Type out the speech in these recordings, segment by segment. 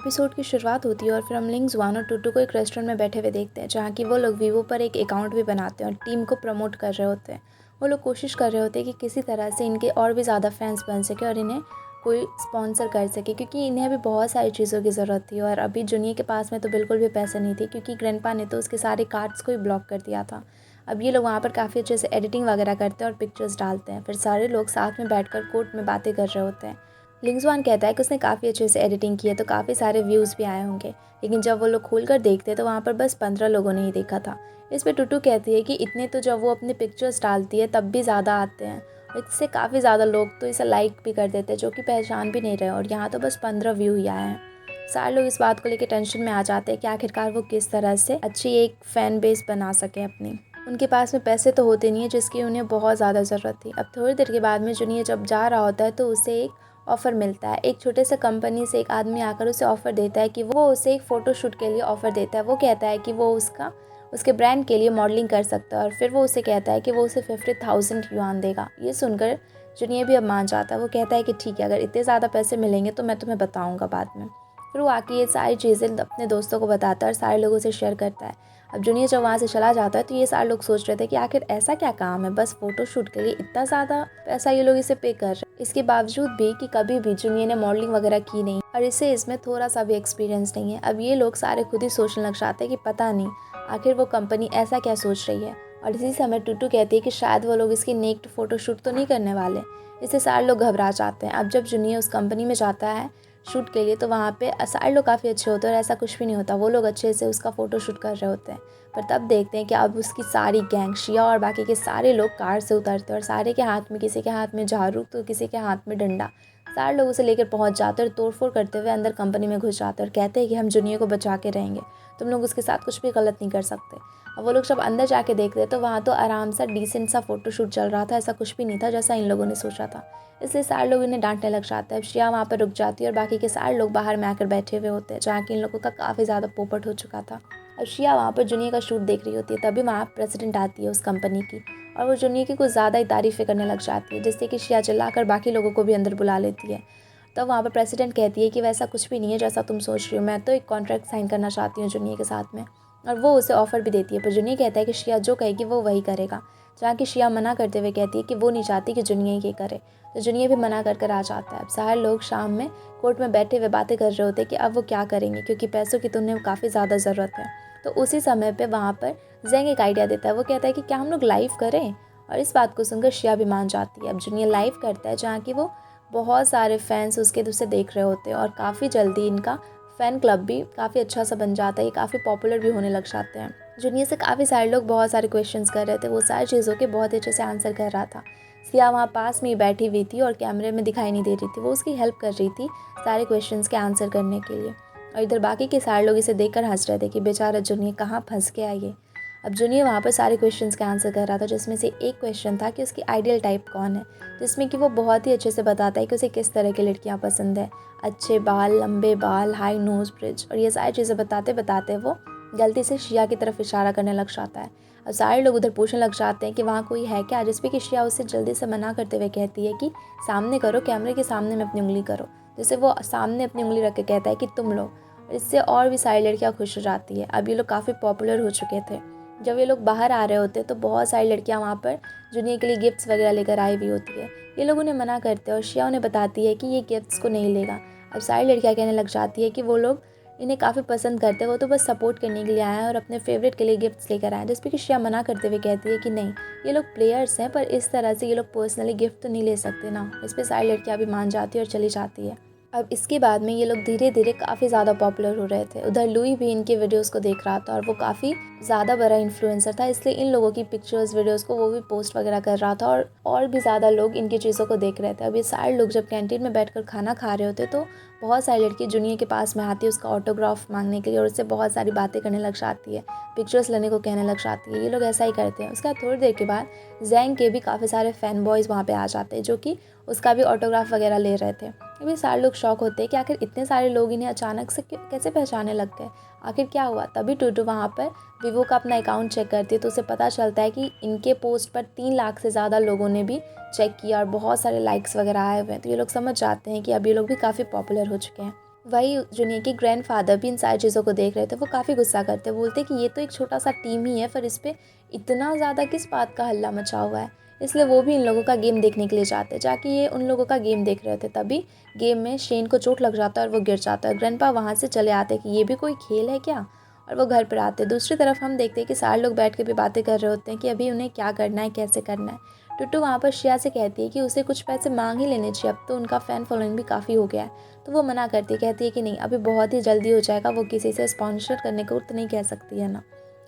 Episode की शुरुआत होती है और फिर हम लिंग जुआन और टूटू को एक रेस्टोरेंट में बैठे हुए देखते हैं, जहाँ की वो लोग वीवो पर एक अकाउंट भी बनाते हैं और टीम को प्रमोट कर रहे होते हैं। वो लोग कोशिश कर रहे होते हैं कि किसी तरह से इनके और भी ज़्यादा फैंस बन सके और इन्हें कोई स्पॉन्सर कर सके, क्योंकि इन्हें भी बहुत सारी चीज़ों की ज़रूरत थी। और अभी जूनियर के पास में तो बिल्कुल भी पैसे नहीं थे, क्योंकि ग्रैंडपा ने तो उसके सारे कार्ड्स को ही ब्लॉक कर दिया था। अब ये लोग वहाँ पर काफ़ी अच्छे से एडिटिंग वगैरह करते हैं और पिक्चर्स डालते हैं। फिर सारे लोग साथ में बैठकर कोर्ट में बातें कर रहे होते हैं। लिंग्सवान कहता है कि उसने काफ़ी अच्छे से एडिटिंग की है, तो काफ़ी सारे व्यूज़ भी आए होंगे। लेकिन जब वो लोग खोल कर देखते तो वहाँ पर बस 15 लोगों ने ही देखा था। इस पे टूटू कहती है कि इतने तो जब वो अपने पिक्चर्स डालती है तब भी ज़्यादा आते हैं, और इससे काफ़ी ज़्यादा लोग तो इसे लाइक भी कर देते हैं, जो कि पहचान भी नहीं रहे, और यहाँ तो बस 15 व्यू ही आए हैं। सारे लोग इस बात को लेकर टेंशन में आ जाते हैं कि आखिरकार वो किस तरह से अच्छी एक फ़ैन बेस बना सके अपनी। उनके पास में पैसे तो होते नहीं है, जिसकी उन्हें बहुत ज़्यादा ज़रूरत थी। अब थोड़ी देर के बाद में जूनियर जब जा रहा होता है तो उसे एक ऑफ़र मिलता है। एक छोटे से कंपनी से एक आदमी आकर उसे ऑफ़र देता है कि वो उसे एक फ़ोटोशूट के लिए ऑफ़र देता है। वो कहता है कि वो उसके ब्रांड के लिए मॉडलिंग कर सकता है, और फिर वो उसे कहता है कि वो उसे 50,000 युआन देगा। ये सुनकर जूनियर भी अब मान जाता है। वो कहता है कि ठीक है, अगर इतने ज़्यादा पैसे मिलेंगे तो मैं तुम्हें बताऊँगा बाद में। फिर वो आके ये सारी चीज़ें अपने दोस्तों को बताता है और सारे लोगों से शेयर करता है। अब जूनियर जब वहाँ से चला जाता है तो ये सारे लोग सोच रहे थे कि आखिर ऐसा क्या काम है, बस फ़ोटोशूट के लिए इतना ज़्यादा पैसा ये लोग इसे पे कर रहे हैं। इसके बावजूद भी कि कभी भी जूनियर ने मॉडलिंग वगैरह की नहीं और इसे इसमें थोड़ा सा भी एक्सपीरियंस नहीं है। अब ये लोग सारे खुद ही सोचने लग जाते हैं कि पता नहीं आखिर वो कंपनी ऐसा क्या सोच रही है। और इसी समय टूटू कहती है कि शायद वो लोग इसकी नेक्ड फ़ोटोशूट तो नहीं करने वाले। इससे सारे लोग घबरा जाते हैं। अब जब जूनियर उस कंपनी में जाता है शूट के लिए तो वहाँ पे सारे लोग काफ़ी अच्छे होते हैं और ऐसा कुछ भी नहीं होता। वो लोग अच्छे से उसका फ़ोटोशूट कर रहे होते हैं। पर तब देखते हैं कि अब उसकी सारी गैंग, शिया और बाकी के सारे लोग कार से उतरते हैं और सारे के हाथ में, किसी के हाथ में झाड़ू तो किसी के हाथ में डंडा, सारे लोग उसे लेकर पहुंच जाते हैं और तोड़फोड़ करते हुए अंदर कंपनी में घुस जाते हैं और कहते हैं कि हम जूनियर को बचा के रहेंगे, तुम लोग उसके साथ कुछ भी गलत नहीं कर सकते। अब वो लोग जब अंदर जाके देखते हैं तो वहाँ तो आराम सा डिसेंट सा फोटोशूट चल रहा था। ऐसा कुछ भी नहीं था जैसा इन लोगों ने सोचा था। इसलिए सारे लोग इन्हें डांटने लग जाते हैं। अब श्रेया वहाँ पर रुक जाती है और बाकी के सारे लोग बाहर में आकर बैठे हुए होते हैं, जहाँ कि इन लोगों का काफ़ी ज़्यादा पोपट हो चुका था। अब श्रेया वहाँ पर जूनियर का शूट देख रही होती है, तभी वहाँ प्रेसिडेंट आती है उस कंपनी की, और वो जूनियर की कुछ ज़्यादा ही तारीफ़ें करने लग जाती है, जिससे कि श्रेया चिल्लाकर बाकी लोगों को भी अंदर बुला लेती है। तब वहाँ पर प्रेसिडेंट कहती है कि वैसा कुछ भी नहीं है जैसा तुम सोच रही हो, मैं तो एक कॉन्ट्रैक्ट साइन करना चाहती हूँ जूनियर के साथ में। और वो उसे ऑफ़र भी देती है, पर जूनियर कहता है कि श्रेया जो कहेगी वो वही करेगा, जहाँ की श्रेया मना करते हुए कहती है कि वो नहीं चाहती कि जूनियर ये करे। तो जूनियर भी मना कर आ जाता है। अब सारे लोग शाम में कोर्ट में बैठे हुए बातें कर रहे होते हैं कि अब वो क्या करेंगे, क्योंकि पैसों की तो उन्हें काफ़ी ज़्यादा ज़रूरत है। तो उसी समय पे वहाँ पर जेंग एक आइडिया देता है। वो कहता है कि क्या हम लोग लाइव करें, और इस बात को सुनकर श्रेया भी मान जाती है। अब जूनियर लाइव करता है, जहाँ की वो बहुत सारे फैंस उसके उसे देख रहे होते हैं, और काफ़ी जल्दी इनका फ़ैन क्लब भी काफ़ी अच्छा सा बन जाता है, ये काफ़ी पॉपुलर भी होने लग जाते हैं। जूनियर से काफ़ी सारे लोग बहुत सारे क्वेश्चंस कर रहे थे, वो सारी चीज़ों के बहुत अच्छे से आंसर कर रहा था। सिया वहाँ पास में ही बैठी हुई थी और कैमरे में दिखाई नहीं दे रही थी, वो उसकी हेल्प कर रही थी सारे क्वेश्चंस के आंसर करने के लिए। और इधर बाकी के सारे लोग इसे देखकर हंस रहे थे कि बेचारा जूनियर कहाँ फंस गया ये। अब जूनियर वहाँ पर सारे क्वेश्चंस का आंसर कर रहा था, जिसमें से एक क्वेश्चन था कि उसकी आइडियल टाइप कौन है, जिसमें कि वो बहुत ही अच्छे से बताता है कि उसे किस तरह की लड़कियाँ पसंद है। अच्छे बाल, लंबे बाल, हाई नोज ब्रिज, और ये सारी चीज़ें बताते बताते वो गलती से श्रेया की तरफ इशारा करने लग जाता है। अब सारे लोग उधर पूछने लग जाते हैं कि वहाँ कोई है क्या, जिस पे कि श्रेया उसे जल्दी से मना करते हुए कहती है कि सामने करो, कैमरे के सामने में अपनी उंगली करो। जैसे वो सामने अपनी उंगली रख के कहता है कि तुम लो। इससे और भी सारी लड़कियाँ खुश हो जाती है। अब ये लोग काफ़ी पॉपुलर हो चुके थे। जब ये लोग बाहर आ रहे होते तो बहुत सारी लड़कियाँ वहाँ पर जूनियर के लिए गिफ्ट्स वगैरह लेकर आई हुई होती है। ये लोग उन्हें मना करते हैं और श्रेया उन्हें बताती है कि ये गिफ्ट्स को नहीं लेगा। अब सारी लड़कियाँ कहने लग जाती है कि वो लोग इन्हें काफ़ी पसंद करते हैं, वो तो बस सपोर्ट करने के लिए आए हैं और अपने फेवरेट के लिए गिफ्ट्स लेकर आए हैं। जिस पे कि श्रेया मना करते हुए कहती है कि नहीं, ये लोग प्लेयर्स हैं, पर इस तरह से ये लोग पर्सनली गिफ्ट तो नहीं ले सकते ना। इस पर सारी लड़कियाँ भी मान जाती है और चली जाती है। अब इसके बाद में ये लोग धीरे धीरे काफ़ी ज़्यादा पॉपुलर हो रहे थे। उधर लुई भी इनके वीडियोस को देख रहा था और वो काफ़ी ज़्यादा बड़ा इन्फ्लुएंसर था, इसलिए इन लोगों की पिक्चर्स वीडियोस को वो भी पोस्ट वगैरह कर रहा था, और भी ज़्यादा लोग इनकी चीज़ों को देख रहे थे। अब ये सारे लोग जब कैंटीन में बैठकर खाना खा रहे होते तो बहुत सारी लड़की जूनियर के पास में आती है उसका ऑटोग्राफ मांगने के लिए, और उससे बहुत सारी बातें करने लग जाती है, पिक्चर्स लेने को कहने लग जाती है। ये लोग ऐसा ही करते हैं। उसके बाद थोड़ी देर के बाद जैंग के भी काफ़ी सारे फ़ैन बॉयज़ वहाँ पे आ जाते हैं, जो कि उसका भी ऑटोग्राफ वगैरह ले रहे थे। अभी सारे लोग शॉक होते हैं कि आखिर इतने सारे लोग इन्हें अचानक से कैसे पहचानने लग गए, आखिर क्या हुआ। तभी टूटू वहाँ पर वीवो का अपना अकाउंट चेक करती है तो उसे पता चलता है कि इनके पोस्ट पर 3 लाख से ज़्यादा लोगों ने भी चेक किया और बहुत सारे लाइक्स वगैरह आए हुए हैं। तो ये लोग समझ जाते हैं कि अब ये लोग भी काफ़ी पॉपुलर हो चुके हैं। वही जूनियर के ग्रैंडफ़ादर भी इन सारी चीज़ों को देख रहे थे। वो काफ़ी गुस्सा करते, बोलते कि ये तो एक छोटा-सा टीम ही है, पर इस पे इतना ज़्यादा किस बात का हल्ला मचा हुआ है। इसलिए वो भी इन लोगों का गेम देखने के लिए जाते हैं। जाके ये उन लोगों का गेम देख रहे थे, तभी गेम में शेन को चोट लग जाता है और वो गिर जाता है। ग्रैंडपा वहाँ से चले आते हैं कि ये भी कोई खेल है क्या? और वो घर पर आते हैं। दूसरी तरफ हम देखते हैं कि सारे लोग बैठ के भी बातें कर रहे होते हैं कि अभी उन्हें क्या करना है, कैसे करना है। टुट्टू वहाँ पर श्रेया से कहती है कि उसे कुछ पैसे माँग ही लेने चाहिए, अब तो उनका फ़ैन फॉलोइंग भी काफ़ी हो गया है। तो वो मना करती है, कहती है कि नहीं, अभी बहुत ही जल्दी हो जाएगा, वो किसी से स्पॉन्सर करने को तो नहीं कह सकती है ना।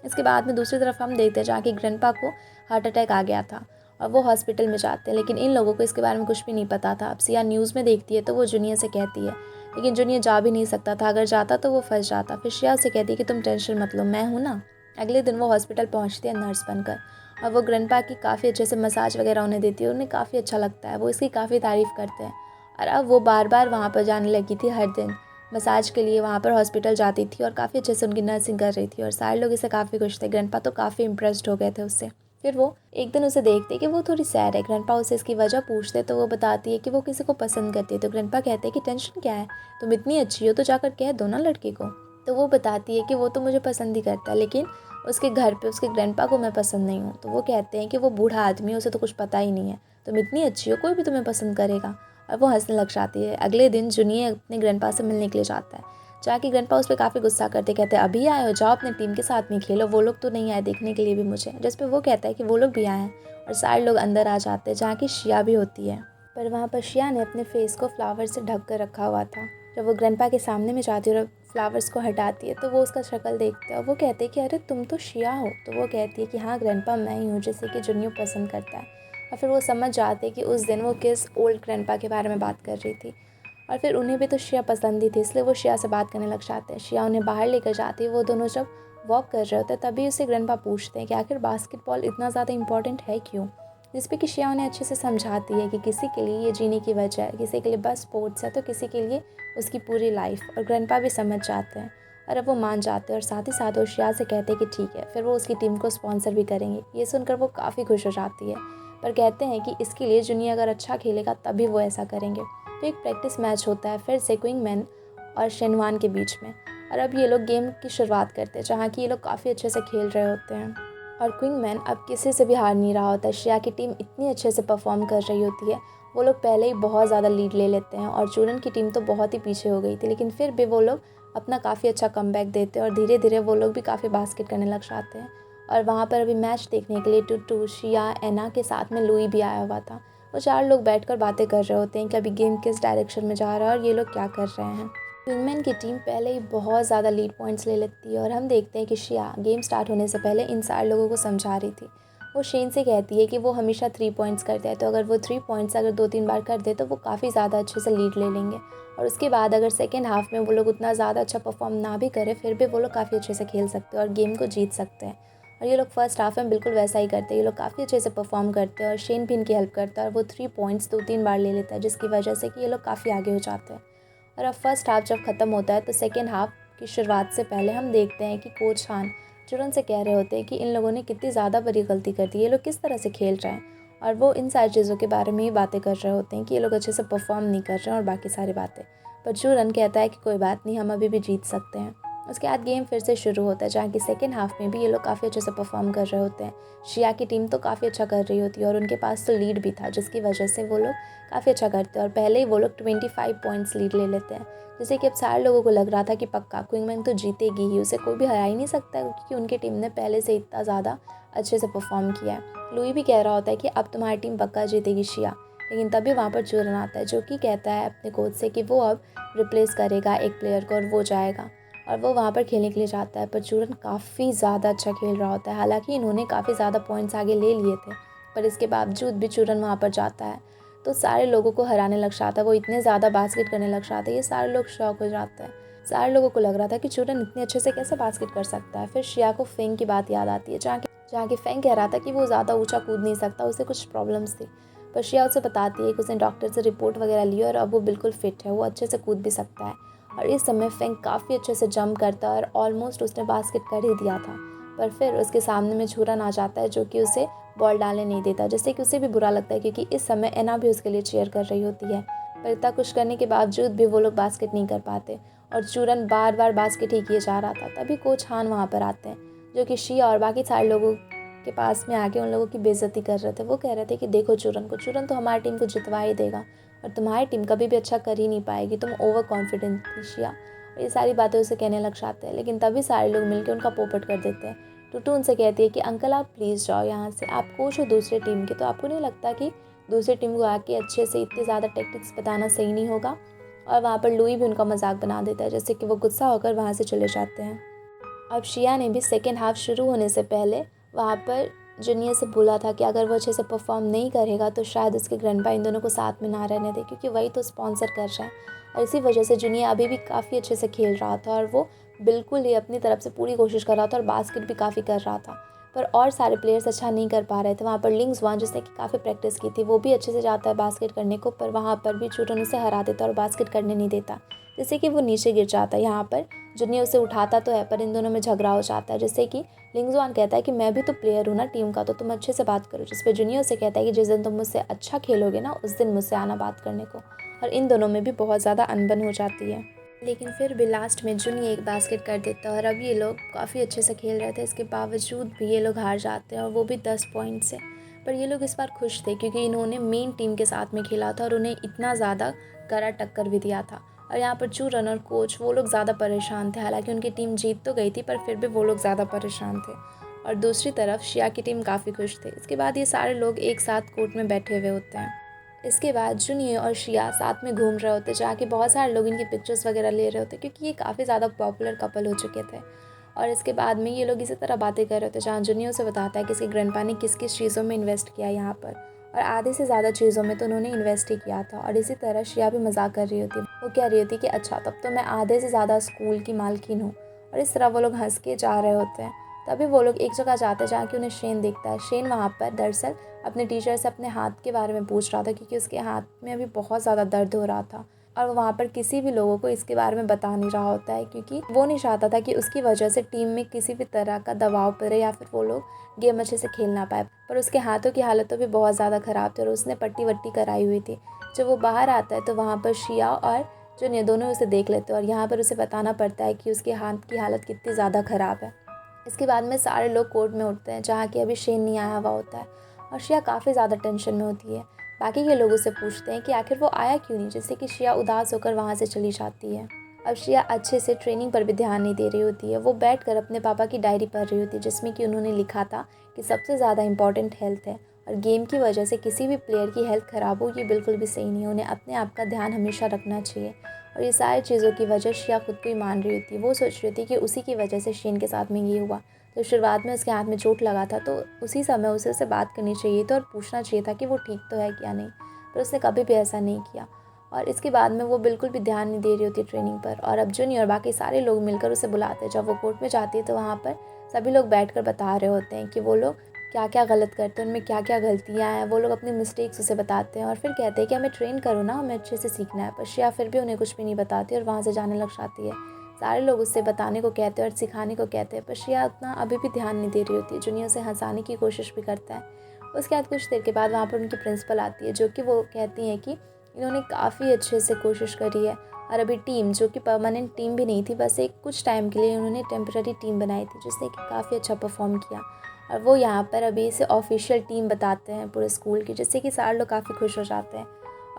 इसके बाद में दूसरी तरफ हम देखते हैं जहाँ कि ग्रैंडपा को हार्ट अटैक आ गया था और वो हॉस्पिटल में जाते हैं, लेकिन इन लोगों को इसके बारे में कुछ भी नहीं पता था। अब सिया न्यूज़ में देखती है तो वो जूनियर से कहती है, लेकिन जूनियर जा भी नहीं सकता था, अगर जाता तो वो फंस जाता। फिर श्रेया से कहती है कि तुम टेंशन मत लो, मैं हूँ ना। अगले दिन वो हॉस्पिटल पहुँचती है नर्स बनकर और वो ग्रैंडपा की काफ़ी अच्छे से मसाज वगैरह उन्हें देती है, उन्हें काफ़ी अच्छा लगता है, वो इसकी काफ़ी तारीफ़ करते हैं। और अब वो बार-बार वहाँ पर जाने लगी थी, हर दिन मसाज के लिए वहाँ पर हॉस्पिटल जाती थी और काफ़ी अच्छे से उनकी नर्सिंग कर रही थी और सारे लोग इससे काफ़ी खुश थे। ग्रैंडपा तो काफ़ी इम्प्रेस्ड हो गए थे उससे। फिर वो एक दिन उसे देखते कि वो थोड़ी सैड है। ग्रैंडपा उससे इसकी वजह पूछते तो वो बताती है कि वो किसी को पसंद करती है। तो ग्रैंडपा कहते हैं कि टेंशन क्या है, तुम इतनी अच्छी हो तो जाकर कह दो ना लड़के को। तो वो बताती है कि वो तो मुझे पसंद ही करता है, लेकिन उसके घर पे उसके ग्रैंडपा को मैं पसंद नहीं हूँ। तो वो कहते हैं कि वो बूढ़ा आदमी है, उसे तो कुछ पता ही नहीं है, तुम इतनी अच्छी हो, कोई भी तुम्हें पसंद करेगा। और वो हंसने लग जाती है। अगले दिन जूनियर अपने ग्रैंडपा से मिलने के लिए जाता है, जाके ग्रैंडपा उस पर काफ़ी गुस्सा करते, कहते हैं अभी आए हो, जाओ अपने टीम के साथ में खेलो, वो लोग तो नहीं आए देखने के लिए भी मुझे। जिस पे वो कहता है कि वो लोग भी आए हैं और सारे लोग अंदर आ जाते हैं, जहाँ की शिया भी होती है। पर वहाँ पर शिया ने अपने फेस को फ्लावर से ढक कर रखा हुआ था। जब वो ग्रैंडपा के सामने में जाती है और फ्लावर्स को हटाती है तो वो उसका शक्ल देखते हैं और वो कहते हैं कि अरे तुम तो शिया हो। तो वो कहती है कि हाँ ग्रैंडपा मैं ही हूँ, जैसे कि जूनियर पसंद करता है। और फिर वो समझ जाते हैं कि उस दिन वो किस ओल्ड ग्रैंडपा के बारे में बात कर रही थी और फिर उन्हें भी तो श्रेया पसंद ही थी, इसलिए वो श्रेया से बात करने लग जाते हैं। श्रेया उन्हें बाहर लेकर जाती है। वो दोनों जब वॉक कर रहे होते हैं तभी उससे ग्रैंडपा पूछते हैं कि आखिर बास्केटबॉल इतना ज़्यादा इंपॉर्टेंट है क्यों। जिस पे कि श्रेया उन्हें अच्छे से समझाती है कि किसी के लिए ये जीने की वजह है, किसी के लिए बस स्पोर्ट्स है तो किसी के लिए उसकी पूरी लाइफ। और ग्रैंडपा भी समझ जाते हैं और अब वो मान जाते हैं और साथ ही साथ वो श्रेया से कहते हैं कि ठीक है, फिर वो उसकी टीम को स्पॉन्सर भी करेंगे। ये सुनकर वो काफ़ी खुश हो जाती है, पर कहते हैं कि इसके लिए जूनियर अगर अच्छा खेलेगा तभी वो ऐसा करेंगे। तो एक प्रैक्टिस मैच होता है फिर से क्विंगमैन और शेनवान के बीच में और अब ये लोग गेम की शुरुआत करते हैं, जहाँ कि ये लोग काफ़ी अच्छे से खेल रहे होते हैं और क्विंगमैन अब किसी से भी हार नहीं रहा होता है। श्रेया की टीम इतनी अच्छे से परफॉर्म कर रही होती है, वो लोग पहले ही बहुत ज़्यादा लीड ले लेते हैं और चूरन की टीम तो बहुत ही पीछे हो गई थी, लेकिन फिर भी वो लोग अपना काफ़ी अच्छा कमबैक देते हैं और धीरे धीरे वो लोग भी काफ़ी बास्केट करने लग जाते हैं। और वहाँ पर अभी मैच देखने के लिए टुट्टू, शिया, एना के साथ में लुई भी आया हुआ था। वो चार लोग बैठकर बातें कर रहे होते हैं कि अभी गेम किस डायरेक्शन में जा रहा है और ये लोग क्या कर रहे हैं। विंगमैन की टीम पहले ही बहुत ज़्यादा लीड पॉइंट्स ले लेती है और हम देखते हैं कि शिया गेम स्टार्ट होने से पहले इन सारे लोगों को समझा रही थी। वो शेन से कहती है कि वो हमेशा 3 पॉइंट्स करता है, तो अगर वो 3 पॉइंट्स अगर 2-3 बार कर दे तो वो काफ़ी ज़्यादा अच्छे से लीड ले लेंगे और उसके बाद अगर सेकेंड हाफ में वो लोग उतना ज़्यादा अच्छा परफॉर्म ना भी करें फिर भी वो लोग काफ़ी अच्छे से खेल सकते हैं और गेम को जीत सकते हैं। और ये लोग फर्स्ट हाफ में बिल्कुल वैसा ही करते हैं, ये लोग काफ़ी अच्छे से परफॉर्म करते हैं और शेन भी इनकी हेल्प करता है और वो 3 पॉइंट्स 2-3 बार ले लेता है, जिसकी वजह से कि ये लोग काफ़ी आगे हो जाते हैं। और अब फर्स्ट हाफ जब ख़त्म होता है तो सेकेंड हाफ की शुरुआत से पहले हम देखते हैं कि कोच हान चुरन से कह रहे होते हैं कि इन लोगों ने कितनी ज़्यादा बड़ी गलती कर दी, ये लोग किस तरह से खेल रहे हैं और वो इन सारी चीज़ों के बारे में ही बातें कर रहे होते हैं कि ये लोग अच्छे से परफॉर्म नहीं कर रहे हैं और बाकी सारी बातें। पर चुरन कहता है कि कोई बात नहीं, हम अभी भी जीत सकते हैं। उसके बाद गेम फिर से शुरू होता है, जहाँ की सेकेंड हाफ में भी ये लोग काफ़ी अच्छे से परफॉर्म कर रहे होते हैं। शिया की टीम तो काफ़ी अच्छा कर रही होती है और उनके पास तो लीड भी था, जिसकी वजह से वो लोग काफ़ी अच्छा करते हैं और पहले ही वो लोग 25 पॉइंट्स लीड ले लेते हैं। जैसे कि अब सारे लोगों को लग रहा था कि पक्का क्विंगमैन तो जीतेगी ही, उसे कोई भी हरा ही नहीं सकता क्योंकि उनकी टीम ने पहले से इतना ज़्यादा अच्छे से परफॉर्म किया है। लुई भी कह रहा होता है कि अब तुम्हारी टीम पक्का जीतेगी शिया, लेकिन तभी वहाँ पर चूरन आता है जो कि कहता है अपने कोच से कि वो अब रिप्लेस करेगा एक प्लेयर को और वो जाएगा और वो वहाँ पर खेलने के लिए जाता है। पर चूरन काफ़ी ज़्यादा अच्छा खेल रहा होता है, हालांकि इन्होंने काफ़ी ज़्यादा पॉइंट्स आगे ले लिए थे, पर इसके बावजूद भी चूरन वहाँ पर जाता है तो सारे लोगों को हराने लग जाता है। वो इतने ज़्यादा बास्केट करने लग जाते हैं, ये सारे लोग शॉक हो जाते हैं। सारे लोगों को लग रहा था कि चूरन इतने अच्छे से कैसे बास्केट कर सकता है। फिर शिया को फेंग की बात याद आती है, जहाँ की फेंग कह रहा था कि वो ज़्यादा ऊँचा कूद नहीं सकता, उसे कुछ प्रॉब्लम्स थी। पर शिया उसे बताती है कि उसने डॉक्टर से रिपोर्ट वगैरह ली और अब वो बिल्कुल फिट है, वो अच्छे से कूद भी सकता है। और इस समय फेंग काफ़ी अच्छे से जंप करता है और ऑलमोस्ट उसने बास्केट कर ही दिया था, पर फिर उसके सामने में चूरन आ जाता है जो कि उसे बॉल डालने नहीं देता, जिससे कि उसे भी बुरा लगता है क्योंकि इस समय एना भी उसके लिए चीयर कर रही होती है। पर इतना कुछ करने के बावजूद भी वो लोग बास्केट नहीं कर पाते और चूरन बार बार बास्केट ही किए जा रहा था। तभी कोच हान वहाँ पर आते हैं, जो कि शिया और बाकी सारे लोगों के पास में आके उन लोगों की बेइज्जती कर रहे थे। वो कह रहे थे कि देखो चूरन तो हमारी टीम को जितवा ही देगा और तुम्हारी टीम कभी भी अच्छा कर ही नहीं पाएगी, तुम ओवर कॉन्फिडेंट थी शिया। और ये सारी बातें उसे कहने लग जाते हैं, लेकिन तभी सारे लोग मिलकर उनका पोपट कर देते हैं। टूटू उनसे कहती है कि अंकल आप प्लीज़ जाओ यहाँ से, आप कोच हो दूसरे टीम के, तो आपको नहीं लगता कि दूसरी टीम को आके अच्छे से इतने ज़्यादा टैक्टिक्स बताना सही नहीं होगा। और वहाँ पर लुई भी उनका मजाक बना देता है, जैसे कि वो गुस्सा होकर वहाँ से चले जाते हैं। अब शिया ने भी सेकेंड हाफ शुरू होने से पहले वहाँ पर जूनियर से बोला था कि अगर वो अच्छे से परफॉर्म नहीं करेगा तो शायद उसके ग्रैंडपा इन दोनों को साथ में ना रहने दे, क्योंकि वही तो स्पॉन्सर कर रहा है। और इसी वजह से जूनियर अभी भी काफ़ी अच्छे से खेल रहा था और वो बिल्कुल ही अपनी तरफ से पूरी कोशिश कर रहा था और बास्केट भी काफ़ी कर रहा था। पर और सारे प्लेयर्स अच्छा नहीं कर पा रहे थे। वहाँ पर लिंग्स वान, जिसने कि काफ़ी प्रैक्टिस की थी, वो भी अच्छे से जाता है बास्केट करने को, पर वहाँ पर भी चूरन उसे हरा देता और बास्केट करने नहीं देता, जिससे कि वो नीचे गिर जाता है। यहाँ पर जूनियर उसे उठाता तो है, पर इन दोनों में झगड़ा हो जाता है, जिससे कि लिंग्सवान कहता है कि मैं भी तो प्लेयर हूँ ना टीम का, तो तुम अच्छे से बात करो। जिस पे जूनियर से कहता है कि जिस दिन तुम मुझसे अच्छा खेलोगे ना, उस दिन मुझसे आना बात करने को। और इन दोनों में भी बहुत ज़्यादा अनबन हो जाती है। लेकिन फिर भी लास्ट में जूनियर एक बास्केट कर देता है और अब ये लोग काफ़ी अच्छे से खेल रहे थे, इसके बावजूद भी ये लोग हार जाते हैं, और वो भी 10 पॉइंट से। पर ये लोग इस बार खुश थे क्योंकि इन्होंने मेन टीम के साथ में खेला था और उन्हें इतना ज़्यादा कड़ा टक्कर भी दिया था। और यहाँ पर चूरन और कोच वो लोग ज़्यादा परेशान थे। हालांकि उनकी टीम जीत तो गई थी, पर फिर भी वो लोग ज़्यादा परेशान थे। और दूसरी तरफ शिया की टीम काफ़ी खुश थे। इसके बाद ये सारे लोग एक साथ कोर्ट में बैठे हुए होते हैं। इसके बाद जूनियर और शिया साथ में घूम रहे होते, जहाँ के बहुत सारे लोग इनकी पिक्चर्स वगैरह ले रहे होते, क्योंकि ये काफ़ी ज़्यादा पॉपुलर कपल हो चुके थे। और इसके बाद में ये लोग इसी तरह बातें कर रहे होते, जहाँ जूनियर से बताता है कि इसके ग्रैंडपा ने किस किस चीज़ों में इन्वेस्ट किया यहाँ पर, और आधे से ज़्यादा चीज़ों में तो उन्होंने इन्वेस्ट ही किया था। और इसी तरह शिया भी मजाक कर रही होती, वो कह रही होती कि अच्छा तब तो मैं आधे से ज़्यादा स्कूल की मालकिन हूँ। और इस तरह वो लोग हंस के जा रहे होते हैं। तभी वो लोग एक जगह जाते हैं जहाँ कि उन्हें शेन दिखता है। शेन वहाँ पर दरअसल अपने टीचर से अपने हाथ के बारे में पूछ रहा था, क्योंकि उसके हाथ में अभी बहुत ज़्यादा दर्द हो रहा था और वो वहाँ पर किसी भी लोगों को इसके बारे में बता नहीं रहा होता है, क्योंकि वो नहीं चाहता था कि उसकी वजह से टीम में किसी भी तरह का दबाव पड़े या फिर वो लोग गेम अच्छे से खेल ना पाए। पर उसके हाथों की हालत तो भी बहुत ज़्यादा ख़राब थी और उसने पट्टी वट्टी कराई हुई थी। जब वो बाहर आता है तो वहाँ पर शिया और जूनियर दोनों उसे देख लेते हैं और यहाँ पर उसे बताना पड़ता है कि उसके हाथ की हालत कितनी ज़्यादा ख़राब है। इसके बाद में सारे लोग कोर्ट में उठते हैं, जहाँ कि अभी शेन नहीं आया हुआ होता है और शिया काफ़ी ज़्यादा टेंशन में होती है। बाकी के लोग उससे पूछते हैं कि आखिर वो आया क्यों नहीं, जिससे कि शिया उदास होकर वहाँ से चली जाती है। अब शिया अच्छे से ट्रेनिंग पर भी ध्यान नहीं दे रही होती है। वो बैठकर अपने पापा की डायरी पढ़ रही होती है, जिसमें कि उन्होंने लिखा था कि सबसे ज़्यादा इम्पॉर्टेंट हेल्थ है और गेम की वजह से किसी भी प्लेयर की हेल्थ ख़राब हो ये बिल्कुल भी सही नहीं है। उन्हें अपने आप का ध्यान हमेशा रखना चाहिए। और ये सारी चीज़ों की वजह शिया खुद को ही मान रही होती है। वो सोच रही थी कि उसी की वजह से शेन के साथ में ये हुआ। तो शुरुआत में उसके हाथ में चोट लगा था, तो उसी समय उसे उससे बात करनी चाहिए थी और पूछना चाहिए था कि वो ठीक तो है क्या नहीं, पर उसने कभी भी ऐसा नहीं किया। और इसके बाद में वो बिल्कुल भी ध्यान नहीं दे रही होती ट्रेनिंग पर। और अब जूनियर और बाकी सारे लोग मिलकर उसे बुलाते हैं। जब वो कोर्ट में जाती है तो वहाँ पर सभी लोग बैठकर बता रहे होते हैं कि वो लोग क्या क्या गलत करते हैं, उनमें क्या क्या गलतियाँ हैं। वो लोग अपनी मिस्टेक्स उसे बताते हैं और फिर कहते हैं कि हमें ट्रेन करो ना, हमें अच्छे से सीखना है। पर शिया फिर भी उन्हें कुछ भी नहीं बताती और वहाँ से जाने लग जाती है। सारे लोग उससे बताने को कहते हैं और सिखाने को कहते हैं, पर शिया उतना अभी भी ध्यान नहीं दे रही होती है। जूनियर उसे हंसाने की कोशिश भी करता है। उसके बाद कुछ देर के बाद वहाँ पर उनकी प्रिंसिपल आती है, जो कि वो कहती हैं कि इन्होंने काफ़ी अच्छे से कोशिश करी है और अभी टीम, जो कि परमानेंट टीम भी नहीं थी, बस एक कुछ टाइम के लिए उन्होंने टेम्पररी टीम बनाई थी, जिसने कि काफ़ी अच्छा परफॉर्म किया। और वो यहाँ पर अभी इसे ऑफिशियल टीम बताते हैं पूरे स्कूल की, जिससे कि सारे लोग काफ़ी खुश हो जाते हैं।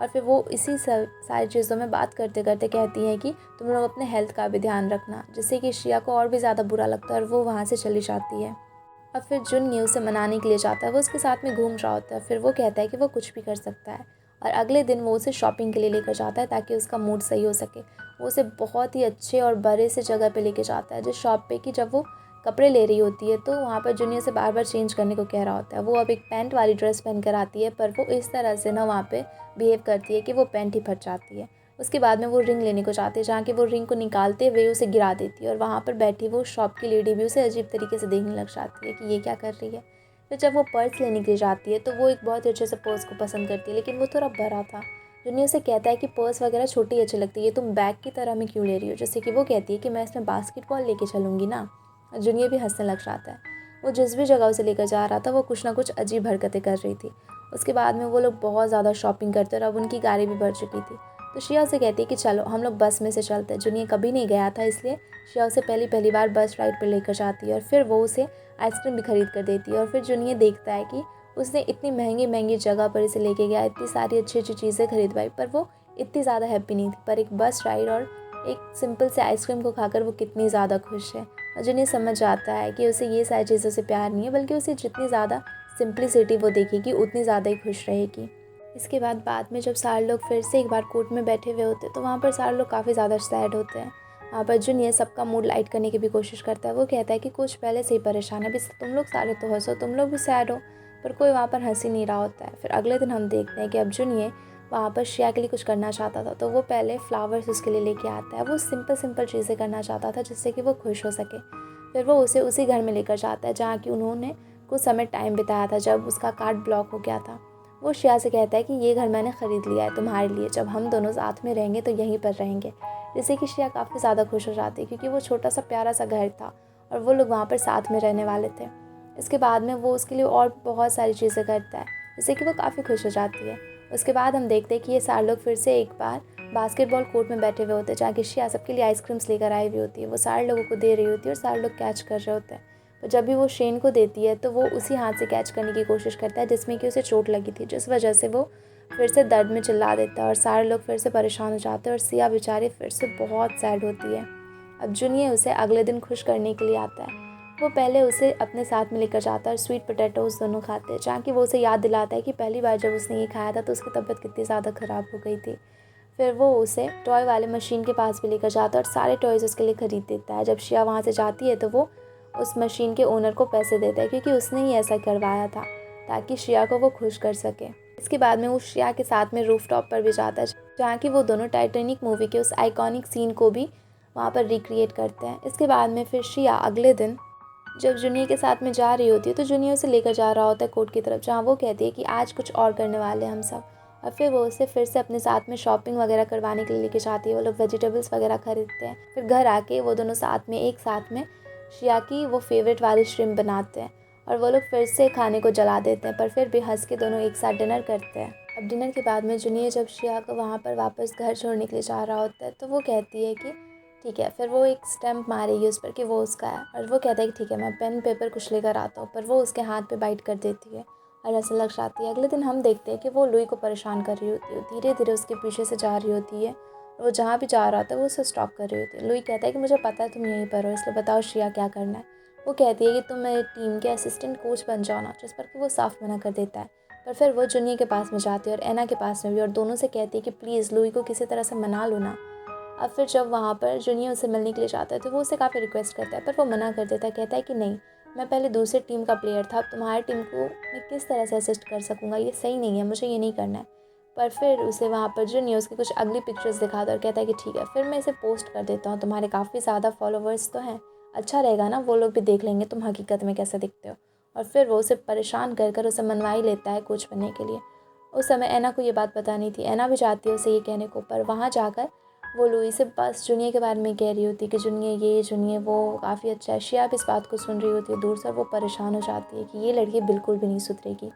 और फिर वो इसी सारी चीज़ों में बात करते करते कहती हैं कि तुम लोग अपने हेल्थ का भी ध्यान रखना, जिससे कि शिया को और भी ज़्यादा बुरा लगता है और वो वहाँ से चली जाती है। अब फिर जुन उसे मनाने के लिए जाता है, वो उसके साथ में घूम रहा होता है। फिर वो कहता है कि वो कुछ भी कर सकता है और अगले दिन वो उसे शॉपिंग के लिए लेकर जाता है ताकि उसका मूड सही हो सके। वो उसे बहुत ही अच्छे और बड़े से जगह पे लेके जाता है, जिस शॉप पे कि जब वो कपड़े ले रही होती है तो वहाँ पर जूनियर से बार बार चेंज करने को कह रहा होता है। वो अब एक पैंट वाली ड्रेस पहन कर आती है, पर वो इस तरह से ना वहाँ पे बिहेव करती है कि वो पैंट ही फट जाती है। उसके बाद में वो रिंग लेने को जाती है, जहाँ कि वो रिंग को निकालते हुए उसे गिरा देती है और वहाँ पर बैठी वो शॉप की लेडी भी उसे अजीब तरीके से देखने लग जाती है कि ये क्या कर रही है। फिर जब वो पर्स लेने के लिए जाती है तो वो एक बहुत ही अच्छे से पर्स को पसंद करती है, लेकिन वो थोड़ा बड़ा था। जूनियर उसे कहता है कि पर्स वगैरह छोटी अच्छी लगती है, तुम बैग की तरह में क्यों ले रही हो, जैसे कि वो कहती है कि मैं इसमें बास्केटबॉल लेके चलूँगी ना। जूनियर भी हंसने लग जाता है। वो जिस भी जगह उसे लेकर जा रहा था वो कुछ ना कुछ अजीब हरकतें कर रही थी। उसके बाद में वो लोग बहुत ज़्यादा शॉपिंग करते और अब उनकी गाड़ी भी भर चुकी थी। तो शिया उसे कहती है कि चलो हम लोग बस में से चलते हैं। जुनिया कभी नहीं गया था, इसलिए शिया उसे पहली बार बस राइड पर लेकर जाती है और फिर वो उसे आइसक्रीम भी खरीद कर देती है। और फिर जुनिया देखता है कि उसने इतनी महंगी जगह पर इसे लेके गया, इतनी सारी अच्छी चीज़ें खरीदवाई, पर वो इतनी ज़्यादा हैप्पी नहीं थी। पर एक बस राइड और एक सिंपल से आइसक्रीम को खाकर वो कितनी ज़्यादा खुश है। और जुनिया समझ जाता है कि उसे ये सारी चीज़ों से प्यार नहीं है, बल्कि उसे जितनी ज़्यादा सिंप्लिसिटी वो देखेगी उतनी ज़्यादा ही खुश रहेगी। इसके बाद में जब सारे लोग फिर से एक बार कोर्ट में बैठे हुए होते हैं, तो वहाँ पर सारे लोग काफ़ी ज़्यादा सैड होते हैं। वहाँ पर जुनियर सबका मूड लाइट करने की भी कोशिश करता है। वो कहता है कि कुछ पहले से ही परेशान है, अभी तुम लोग सारे तो हंसो, तुम लोग भी सैड हो। पर कोई वहाँ पर हंस ही नहीं रहा होता है। फिर अगले दिन हम देखते हैं कि अब जुनियर वहाँ पर श्रेया के लिए कुछ करना चाहता था, तो वो पहले फ्लावर्स उसके लिए लेके आता है। वो सिंपल चीज़ें करना चाहता था जिससे कि वो खुश हो सके। फिर वो उसे उसी घर में लेकर जाता है जहाँ कि उन्होंने कुछ समय टाइम बिताया था जब उसका कार्ड ब्लॉक हो गया था। वो श्रेया से कहता है कि ये घर मैंने ख़रीद लिया है तुम्हारे लिए, जब हम दोनों साथ में रहेंगे तो यहीं पर रहेंगे। जिससे कि श्रेया काफ़ी ज़्यादा खुश हो जाती है, क्योंकि वो छोटा सा प्यारा सा घर था और वो लोग वहाँ पर साथ में रहने वाले थे। इसके बाद में वो उसके लिए और बहुत सारी चीज़ें करता है, जिससे कि वो काफ़ी खुश हो जाती है। उसके बाद हम देखते हैं कि ये सारे लोग फिर से एक बार बास्केटबॉल कोर्ट में बैठे हुए होते हैं, जहाँ कि श्रेया सबके लिए आइसक्रीम्स लेकर आई हुई होती है। वो सारे लोगों को दे रही होती है और सारे लोग कैच कर रहे होते हैं। पर जब भी वो शेन को देती है तो वो उसी हाथ से कैच करने की कोशिश करता है जिसमें कि उसे चोट लगी थी, जिस वजह से वो फिर से दर्द में चिल्ला देता है और सारे लोग फिर से परेशान हो जाते हैं और सिया बेचारी फिर से बहुत सैड होती है। अब जुनियर उसे अगले दिन खुश करने के लिए आता है। वो पहले उसे अपने साथ में लेकर जाता है और स्वीट पोटैटोज़ दोनों खाते हैं, जहाँ कि वो उसे याद दिलाता है कि पहली बार जब उसने ये खाया था तो उसकी तबीयत कितनी ज़्यादा ख़राब हो गई थी। फिर वो उसे टॉय वाले मशीन के पास भी लेकर जाता है और सारे टॉयज़ उसके लिए ख़रीद देता है। जब शिया वहाँ से जाती है तो वो उस मशीन के ओनर को पैसे देता है, क्योंकि उसने ही ऐसा करवाया था ताकि श्रेया को वो खुश कर सके। इसके बाद में वो श्रेया के साथ में रूफटॉप पर भी जाता है, जहाँ की वो दोनों टाइटैनिक मूवी के उस आइकॉनिक सीन को भी वहाँ पर रिक्रिएट करते हैं। इसके बाद में फिर श्रेया अगले दिन जब जूनियर के साथ में जा रही होती है तो जूनियर उसे लेकर जा रहा होता है कोर्ट की तरफ, जहाँ वो कहती है कि आज कुछ और करने वाले हैं हम सब। और फिर वो उसे फिर से अपने साथ में शॉपिंग वगैरह करवाने के लिए लेके जाती है। वो लोग वेजिटेबल्स वगैरह खरीदते हैं। फिर घर आके वो दोनों एक साथ में श्रेया की वो फेवरेट वाली श्रिम्प बनाते हैं और वो लोग फिर से खाने को जला देते हैं, पर फिर भी हंस के दोनों एक साथ डिनर करते हैं। अब डिनर के बाद में जूनियर जब श्रेया को वहाँ पर वापस घर छोड़ने के लिए जा रहा होता है तो वो कहती है कि ठीक है। फिर वो एक स्टैम्प मारेगी उस पर कि वो उसका है, और वो कहता है कि ठीक है मैं पेन पेपर कुछ लेकर आता हूँ, पर वो उसके हाथ पे बाइट कर देती है और ऐसा लग जाती है। अगले दिन हम देखते हैं कि वो लुई को परेशान कर रही होती है, धीरे धीरे उसके पीछे से जा रही होती है और वो जहाँ भी जा रहा होता है वो उसे स्टॉप कर रही होती है। लुई कहता है कि मुझे पता है तुम यहीं पर हो, इसलिए बताओ श्रेया क्या करना है। वो कहती है कि तुम मेरी टीम के असिस्टेंट कोच बन जाओ ना, जिस पर कि वो साफ मना कर देता है। पर फिर वो जूनियर के पास में जाती है और एना के पास में भी, और दोनों से कहती है कि प्लीज़ लुई को किसी तरह से मना लो ना। अब फिर जब वहाँ पर जूनियर उसे मिलने के लिए जाता है तो वो उसे काफ़ी रिक्वेस्ट करता है, पर वो मना कर देता है। कहता है कि नहीं, मैं पहले दूसरी टीम का प्लेयर था, अब तुम्हारी टीम को मैं किस तरह से असिस्ट कर सकूँगा, ये सही नहीं है, मुझे ये नहीं करना है। पर फिर उसे वहाँ पर जूनियर उसकी कुछ अगली पिक्चर्स दिखाता है और कहता है कि ठीक है फिर मैं इसे पोस्ट कर देता हूँ, तुम्हारे काफ़ी ज़्यादा फॉलोवर्स तो हैं, अच्छा रहेगा ना, वो लोग भी देख लेंगे तुम हकीकत में कैसे दिखते हो। और फिर वो उसे परेशान कर उसे मनवा ही लेता है कोच बनने के लिए। उस समय ऐना को ये बात पता नहीं थी। ऐना भी चाहती है उसे ये कहने को, पर वहाँ जाकर वो लुई से बस जूनियर के बारे में कह रही होती है कि जूनियर ये, जूनियर वो, काफ़ी अच्छा है। श्रेया भी इस बात को सुन रही होती है दूर से, और वो परेशान हो जाती है कि ये लड़की बिल्कुल भी नहीं सुधरेगी।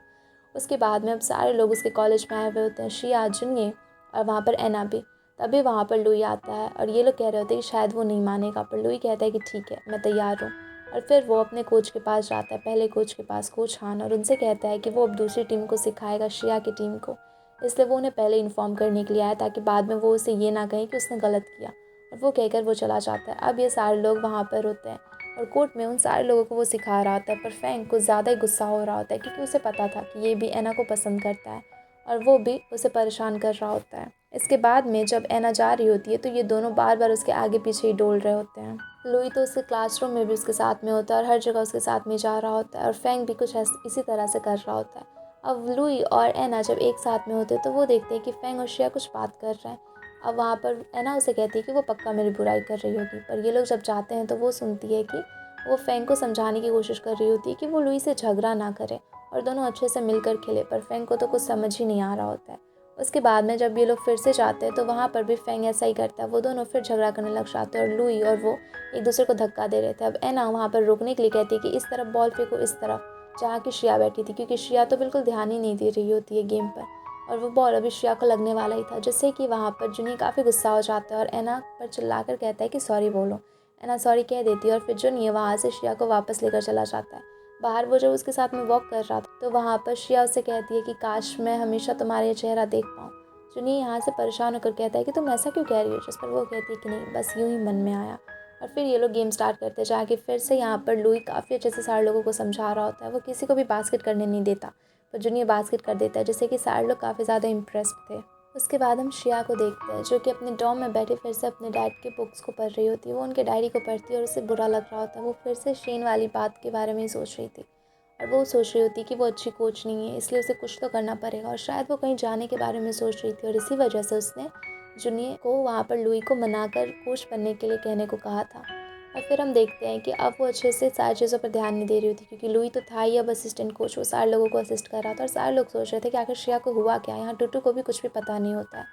उसके बाद में अब सारे लोग उसके कॉलेज में आए हुए होते हैं, श्रेया, जूनियर और वहाँ पर ऐना भी। तभी वहाँ पर लुई आता है और ये लोग कह रहे होते हैं कि शायद वो नहीं मानेगा, पर लुई कहता है कि ठीक है मैं तैयार हूँ। और फिर वो अपने कोच के पास जाता है, पहले कोच के पास, कोच हान, और उनसे कहता है कि वो अब दूसरी टीम को सिखाएगा, श्रेया की टीम को। इसलिए वो उन्हें पहले इन्फॉर्म करने के लिए आया, ताकि बाद में वो उसे ये ना कहें कि उसने गलत किया। और वो कहकर वो चला जाता है। अब ये सारे लोग वहाँ पर होते हैं और कोर्ट में उन सारे लोगों को वो सिखा रहा होता है, पर फैंग कुछ ज़्यादा ही गुस्सा हो रहा होता है, क्योंकि उसे पता था कि ये भी ऐना को पसंद करता है और वो भी उसे परेशान कर रहा होता है। इसके बाद में जब ऐना जा रही होती है तो ये दोनों बार बार उसके आगे पीछे ही डोल रहे होते हैं। लुई तो उसके क्लासरूम में भी उसके साथ में होता है और हर जगह उसके साथ में जा रहा होता है, और फैंग भी कुछ इसी तरह से कर रहा होता है। अब लुई और ऐना जब एक साथ में होते तो वो देखते हैं कि फैंग और श्रेया कुछ बात कर रहे हैं। अब वहाँ पर ऐना उसे कहती है कि वो पक्का मेरी बुराई कर रही होगी, पर ये लोग जब जाते हैं तो वो सुनती है कि वो फैंग को समझाने की कोशिश कर रही होती है कि वो लुई से झगड़ा ना करे और दोनों अच्छे से मिलकर खेले, पर फैंग को तो कुछ समझ ही नहीं आ रहा होता है। उसके बाद में जब ये लोग फिर से जाते हैं तो वहाँ पर भी फैंग ऐसा ही करता है। वो दोनों फिर झगड़ा करने लग जाते हैं और लुई और वो एक दूसरे को धक्का दे रहे थे। अब ऐना वहाँ पर रुकने के लिए कहती है कि इस तरफ बॉल फेंको, इस तरफ, जहाँ की श्रेया बैठी थी, क्योंकि श्रेया तो बिल्कुल ध्यान ही नहीं दे रही होती है गेम पर। और वो बॉल अभी श्रेया को लगने वाला ही था, जिससे कि वहाँ पर जुनी काफ़ी गुस्सा हो जाता है और ऐना पर चिल्लाकर कहता है कि सॉरी बोलो। ऐना सॉरी कह देती है और फिर जुनी वहाँ से श्रेया को वापस लेकर चला जाता है। बाहर वो जब उसके साथ में वॉक कर रहा था तो वहाँ पर श्रेया उससे कहती है कि काश मैं हमेशा तुम्हारा ये चेहरा देख पाऊँ। जुनी यहाँ से परेशान होकर कहता है कि तुम ऐसा क्यों कह रही हो, जिस पर वो कहती है कि नहीं, बस यूँ ही मन में आया। और फिर ये लोग गेम स्टार्ट करते हैं, जहाँ कि फिर से यहाँ पर लुई काफ़ी अच्छे से सारे लोगों को समझा रहा होता है। वो किसी को भी बास्केट करने नहीं देता, पर जुनियर बास्केट कर देता है, जिससे कि सारे लोग काफ़ी ज़्यादा इम्प्रेस्ड थे। उसके बाद हम श्रेया को देखते हैं, जो कि अपने डॉम में बैठी फिर से अपने डैड के बुक्स को पढ़ रही होती है। वो उनके डायरी को पढ़ती है और उसे बुरा लग रहा होता है। वो फिर से शेन वाली बात के बारे में ही सोच रही थी और वो सोच रही होती कि वो अच्छी कोच नहीं है, इसलिए उसे कुछ तो करना पड़ेगा। और शायद वो कहीं जाने के बारे में सोच रही थी और इसी वजह से उसने जुनियर को वहाँ पर लुई को मनाकर कोच बनने के लिए कहने को कहा था। और फिर हम देखते हैं कि अब वो अच्छे से सारी चीज़ों पर ध्यान नहीं दे रही होती, क्योंकि लुई तो था ही अब असिस्टेंट कोच, वो सारे लोगों को असिस्ट कर रहा था और सारे लोग सोच रहे थे कि आखिर श्रेया को हुआ क्या। यहाँ टुटू को भी कुछ भी पता नहीं होता है।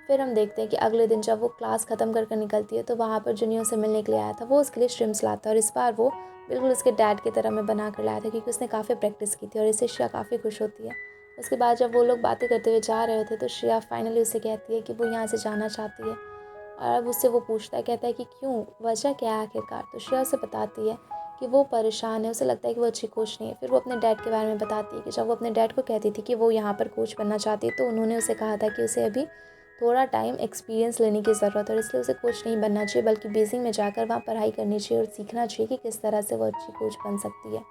फिर हम देखते हैं कि अगले दिन जब वो क्लास ख़त्म कर निकलती है तो वहाँ पर जूनियर से मिलने के लिए आया था। वो उसके लिए श्रिम्स लाता है और इस बार वो बिल्कुल उसके डैड की तरह में बना कर लाया था, क्योंकि उसने काफ़ी प्रैक्टिस की थी और इससे श्रेया काफ़ी खुश होती है। उसके बाद जब वो लोग बातें करते हुए जा रहे थे तो श्रेया फाइनली उससे कहती है कि वो यहाँ से जाना चाहती है। और अब उससे वो पूछता है, कहता है कि क्यों, वजह क्या है आखिरकार। तो श्रेया उसे बताती है कि वो परेशान है, उसे लगता है कि वो अच्छी कोच नहीं है। फिर वो अपने डैड के बारे में बताती है कि जब वो अपने डैड को कहती थी कि वो यहाँ पर कोच बनना चाहती है तो उन्होंने उसे कहा था कि उसे अभी थोड़ा टाइम एक्सपीरियंस लेने की ज़रूरत है और इसलिए उसे कोच नहीं बनना चाहिए, बल्कि बीजिंग में जाकर वहाँ पढ़ाई करनी चाहिए और सीखना चाहिए कि किस तरह से वो अच्छी कोच बन सकती है।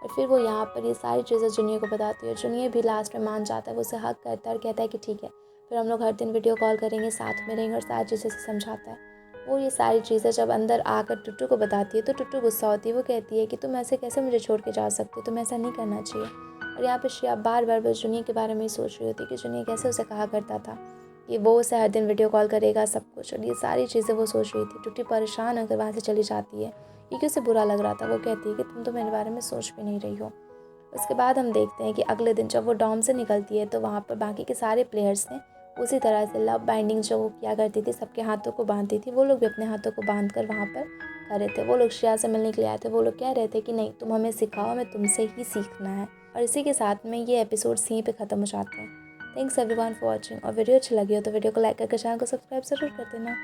और फिर वो यहाँ पर ये सारी चीज़ें जूनियर को बताती है। जूनियर भी लास्ट में मान जाता है, वो उसे हक करता है और कहता है कि ठीक है, फिर हम लोग हर दिन वीडियो कॉल करेंगे, साथ में रहेंगे और सारी चीज़ें से समझाता है। वो ये सारी चीज़ें जब अंदर आकर टुट्टू को बताती है तो टुट्टू गुस्सा होती है। वो कहती है कि तुम ऐसे कैसे मुझे छोड़ के जा सकते हो, तुम ऐसा नहीं करना चाहिए। और यहाँ पर श्रेया बार बार बस जूनियर के बारे में ही सोच रही होती है कि जूनियर कैसे उसे कहा करता था कि वो उसे हर दिन वीडियो कॉल करेगा, सब कुछ। और ये सारी चीज़ें वो सोच रही थी। टुट्टी परेशान होकर वहाँ से चली जाती है क्योंकि उसे बुरा लग रहा था। वो कहती है कि तुम तो मेरे बारे में सोच भी नहीं रही हो। उसके बाद हम देखते हैं कि अगले दिन जब वो डॉम से निकलती है तो वहाँ पर बाकी के सारे प्लेयर्स ने उसी तरह से लव बाइंडिंग जो वो किया करती थी, सबके हाथों को बांधती थी, वो लोग भी अपने हाथों को बांध कर वहाँ पर कर रहे थे। वो लोग श्रेया से मिलने के लिए आए थे। वो लोग कह रहे थे कि नहीं, तुम हमें सिखाओ, हमें तुमसे ही सीखना है। और इसी के साथ में ये एपिसोड यहीं पे ख़त्म हो जाते हैं। Thanks everyone for watching. और वीडियो अच्छी लगी हो तो वीडियो को लाइक करके चैनल को सब्सक्राइब ज़रूर कर देना।